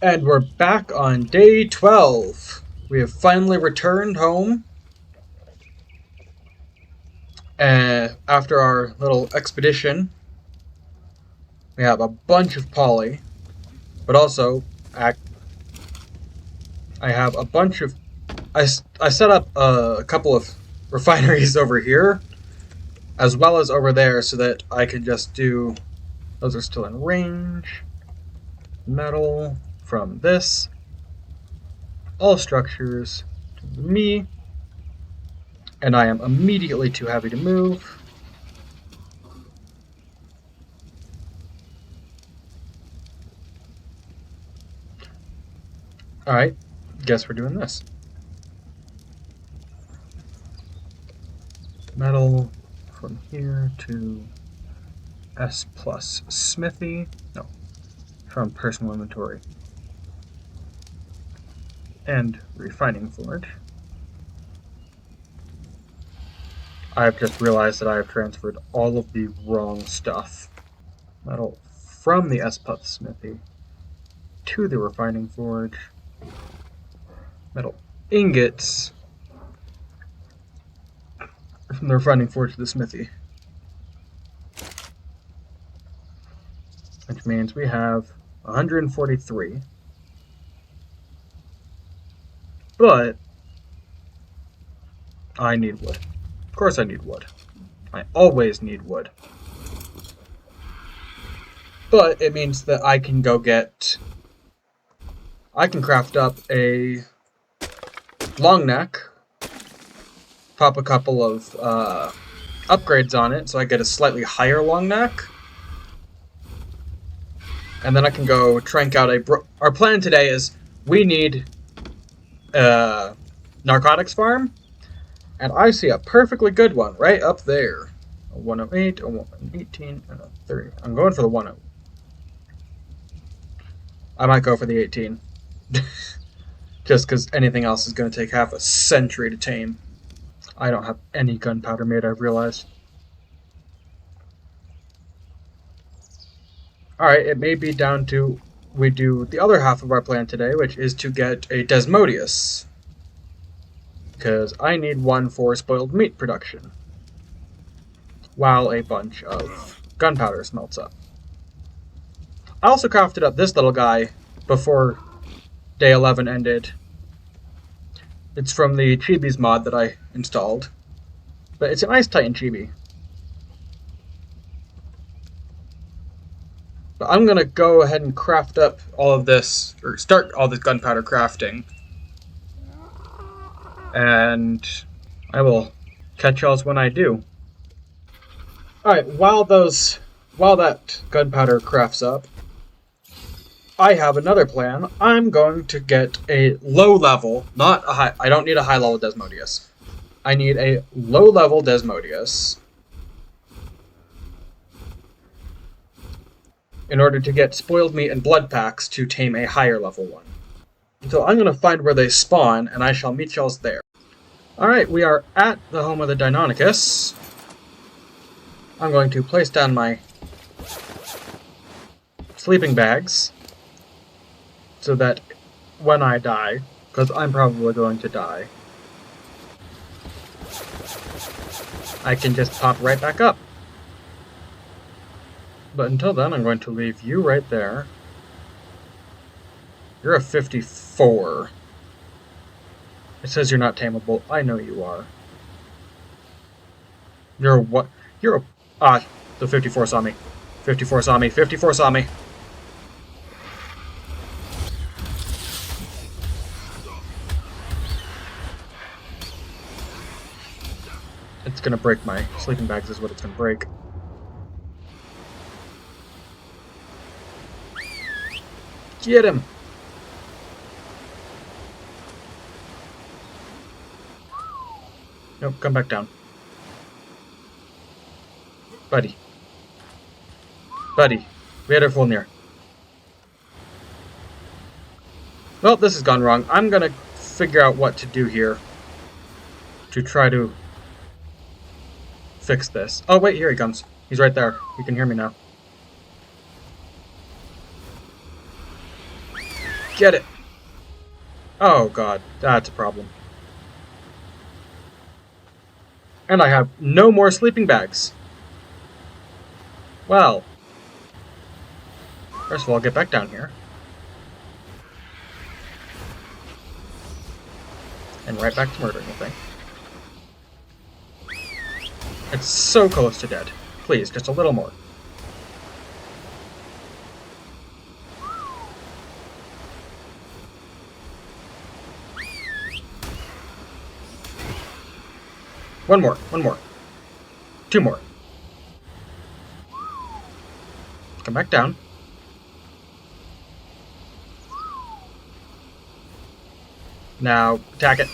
And we're back on day 12. We have finally returned home. After our little expedition, we have a bunch of poly, but also I have a bunch of... I set up a couple of refineries over here, as well as over there, so that I can just do... Those are still in range. Metal from this. All structures to me. And I am immediately too heavy to move. Alright, guess we're doing this. Metal from here to S plus smithy. No, from personal inventory. And refining forge. I've just realized that I have transferred all of the wrong stuff. Metal from the S plus smithy to the refining forge. Metal ingots from the refining forge to the smithy. Which means we have 143. But I need wood. Of course I need wood. I always need wood. But it means that I can go get... I can craft up a long neck, pop a couple of upgrades on it so I get a slightly higher long neck, and then I can go trank out a... Our plan today is we need a narcotics farm, and I see a perfectly good one right up there. A 108, a 118, and a 30. I'm going for the 10. I might go for the 18. Just because anything else is going to take half a century to tame. I don't have any gunpowder made, I've realized. Alright, it may be down to we do the other half of our plan today, which is to get a Desmodus. Because I need one for spoiled meat production. While a bunch of gunpowder smelts up. I also crafted up this little guy before day 11 ended. It's from the Chibi's mod that I installed. But it's a nice Titan Chibi. But I'm going to go ahead and craft up all of this, or start all this gunpowder crafting. And I will catch y'all when I do. Alright, while that gunpowder crafts up, I have another plan. I'm going to get a low level, not a high... I don't need a high level Desmodus. I need a low level Desmodus in order to get spoiled meat and blood packs to tame a higher level one. So I'm going to find where they spawn, and I shall meet y'all there. Alright, we are at the home of the Deinonychus. I'm going to place down my sleeping bags so that when I die, because I'm probably going to die, I can just pop right back up. But until then, I'm going to leave you right there. You're a 54. It says you're not tameable. I know you are. You're what? You're a... Ah, the 54 saw me. 54 saw me. 54 saw me. It's gonna break my sleeping bags is what it's gonna break. Get him! Nope, come back down. Buddy. Buddy, we had our full near. Well, this has gone wrong. I'm gonna figure out what to do here to try to fix this. Oh, wait, here he comes. He's right there. You can hear me now. Get it! Oh god, that's a problem. And I have no more sleeping bags. Well, first of all, I'll get back down here. And right back to murdering the thing. It's so close to dead. Please, just a little more. One more. Two more. Come back down. Now, attack it.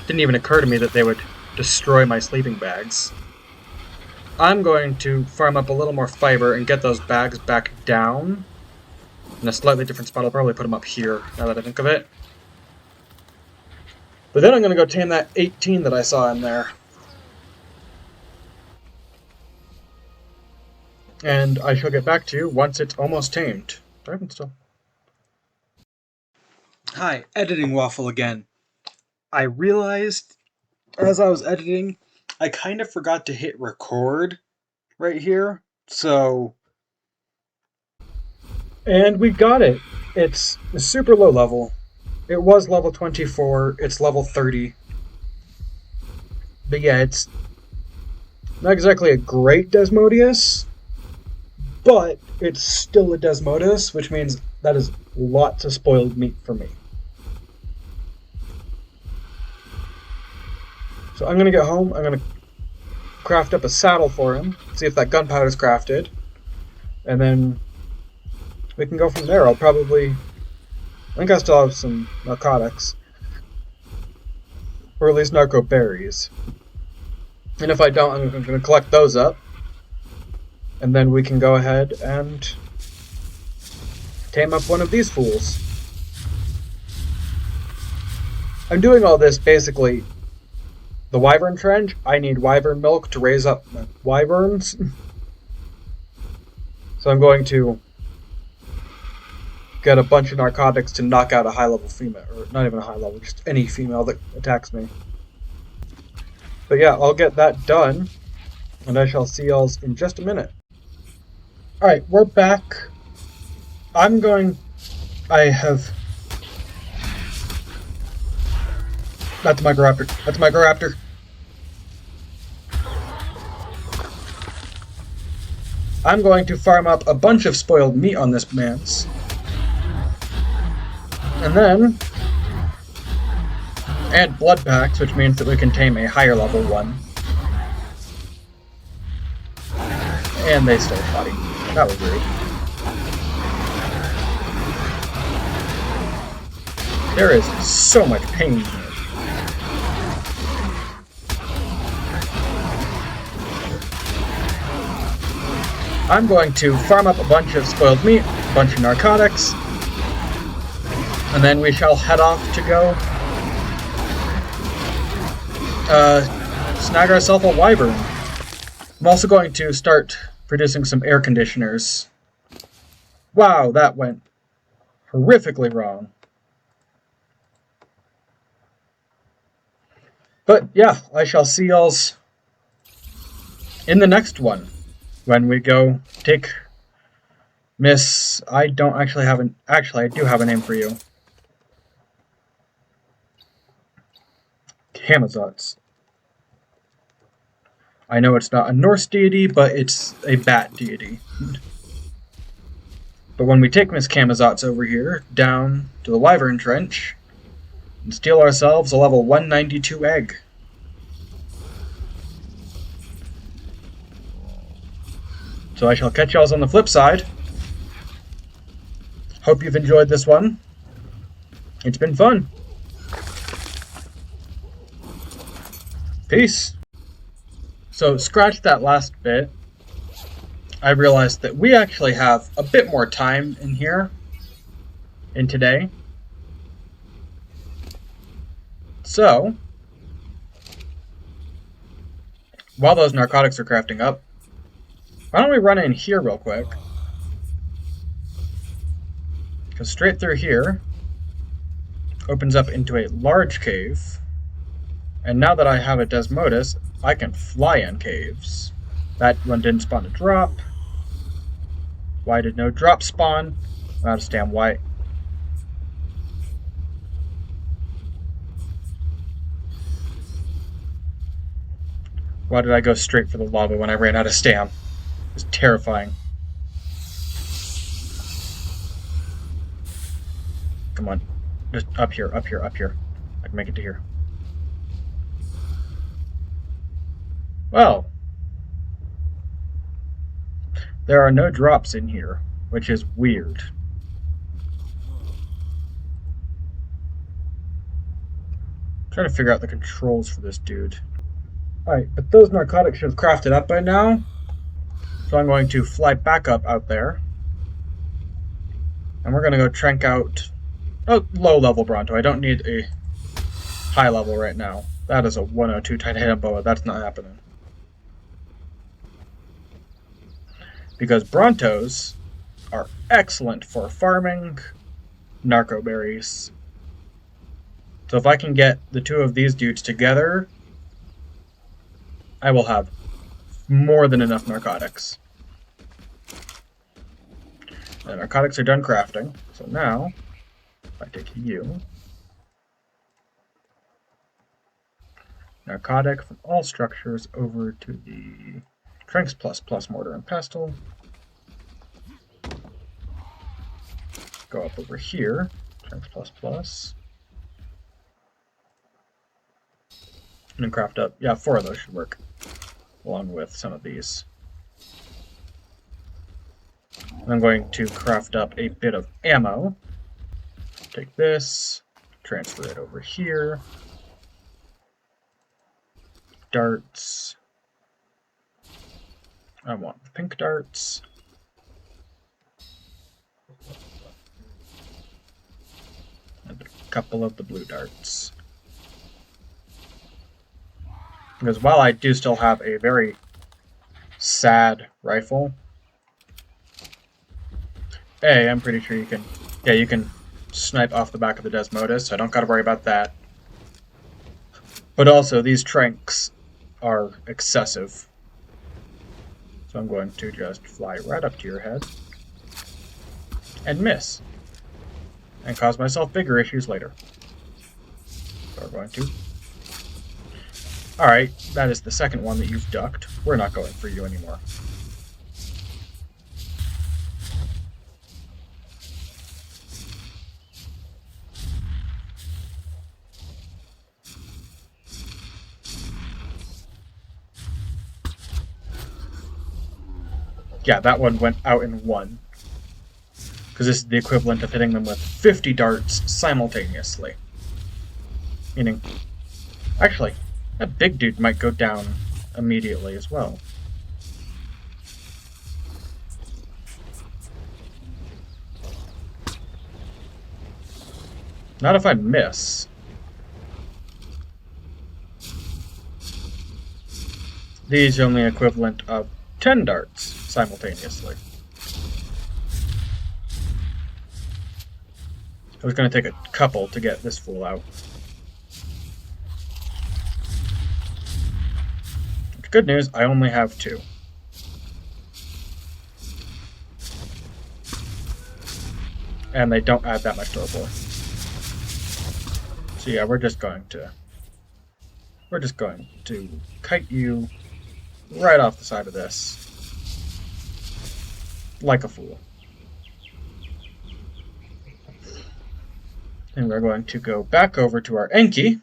Didn't even occur to me that they would destroy my sleeping bags. I'm going to farm up a little more fiber and get those bags back down. In a slightly different spot. I'll probably put them up here, now that I think of it. But then I'm going to go tame that 18 that I saw in there. And I shall get back to you once it's almost tamed. Driving still. Hi, Editing Waffle again. I realized, as I was editing, I kind of forgot to hit record right here, so... And we got it! It's a super low level. It was level 24, it's level 30. But yeah, it's not exactly a great Desmodius, but it's still a Desmodus, which means that is lots of spoiled meat for me. So I'm going to get home, I'm going to craft up a saddle for him, see if that gunpowder is crafted, and then we can go from there. I think I still have some narcotics, or at least narco berries. And if I don't, I'm going to collect those up, and then we can go ahead and tame up one of these fools. I'm doing all this basically. The wyvern trench, I need wyvern milk to raise up my wyverns. So I'm going to get a bunch of narcotics to knock out a high-level female, or not even a high level, just any female that attacks me. But yeah, I'll get that done, and I shall see y'all in just a minute. Alright, we're back. That's Microraptor. I'm going to farm up a bunch of spoiled meat on this man's. And then add blood packs, which means that we can tame a higher level one. And they stole body. That was rude. There is so much pain here. I'm going to farm up a bunch of spoiled meat, a bunch of narcotics, and then we shall head off to go snag ourselves a wyvern. I'm also going to start producing some air conditioners. Wow, that went horrifically wrong. But yeah, I shall see y'all's in the next one. When we go take Miss... I don't actually have an... Actually, I do have a name for you. Camazotz. I know it's not a Norse deity, but it's a bat deity. But when we take Miss Camazotz over here, down to the Wyvern Trench, and steal ourselves a level 192 egg. So I shall catch y'all on the flip side. Hope you've enjoyed this one. It's been fun. Peace. So scratch that last bit. I realized that we actually have a bit more time in here in today. So while those narcotics are crafting up, why don't we run in here real quick? Because straight through here opens up into a large cave. And now that I have a Desmodus, I can fly in caves. That one didn't spawn a drop. Why did no drop spawn? I don't understand why. Why did I go straight for the lava when I ran out of stam? It was terrifying. Come on. Just up here, up here, up here. I can make it to here. Well, there are no drops in here, which is weird. I'm trying to figure out the controls for this dude. Alright, but those narcotics should have crafted up by now. So I'm going to fly back up out there. And we're going to go trank out a low-level Bronto. I don't need a high level right now. That is a 102 titanium boa. That's not happening. Because Brontos are excellent for farming narco berries. So if I can get the two of these dudes together, I will have more than enough narcotics. The narcotics are done crafting, so now, if I take you, narcotic from all structures over to the Tranqs plus mortar and pestle. Go up over here, Tranqs and then craft up, yeah, 4 of those should work, along with some of these. And I'm going to craft up a bit of ammo. Take this, transfer it over here. Darts. I want the pink darts. And a couple of the blue darts. Because while I do still have a very sad rifle, hey, I'm pretty sure you can, yeah, you can snipe off the back of the Desmodus, so I don't gotta worry about that. But also, these Tranqs are excessive. So I'm going to just fly right up to your head and miss. And cause myself bigger issues later. So we're going to. Alright, that is the second one that you've ducked. We're not going for you anymore. Yeah, that one went out in 1. Because this is the equivalent of hitting them with 50 darts simultaneously. Meaning, actually, that big dude might go down immediately as well. Not if I miss. These are only equivalent of 10 darts simultaneously. It was going to take a couple to get this fool out. Good news, I only have 2. And they don't add that much to our board. So yeah, we're just going to kite you right off the side of this. Like a fool. And we're going to go back over to our Enki,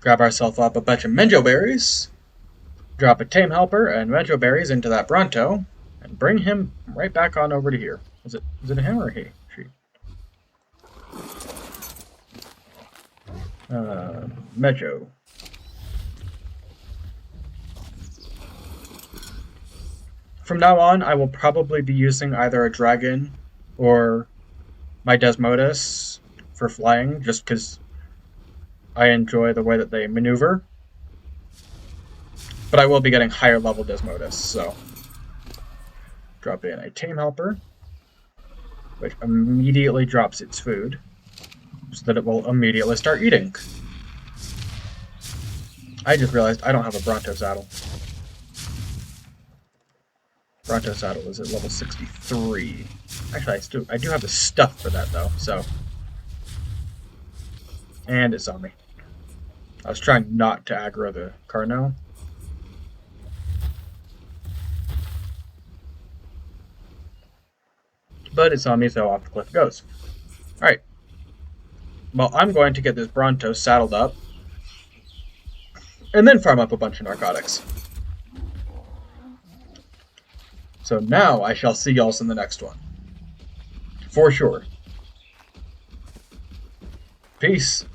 grab ourselves up a bunch of Menjo berries, drop a Tame Helper and Menjo berries into that Bronto, and bring him right back on over to here. Was it a him or a he? She. Menjo. From now on, I will probably be using either a dragon or my Desmodus for flying, just because I enjoy the way that they maneuver. But I will be getting higher level Desmodus, so drop in a Tame Helper, which immediately drops its food, so that it will immediately start eating. I just realized I don't have a Bronto saddle. Bronto saddle is at level 63. Actually, I do have the stuff for that, though, so... And it saw me. I was trying not to aggro the Carno. But it saw me, so off the cliff it goes. Alright. Well, I'm going to get this Bronto saddled up. And then farm up a bunch of narcotics. So now I shall see y'all in the next one. For sure. Peace.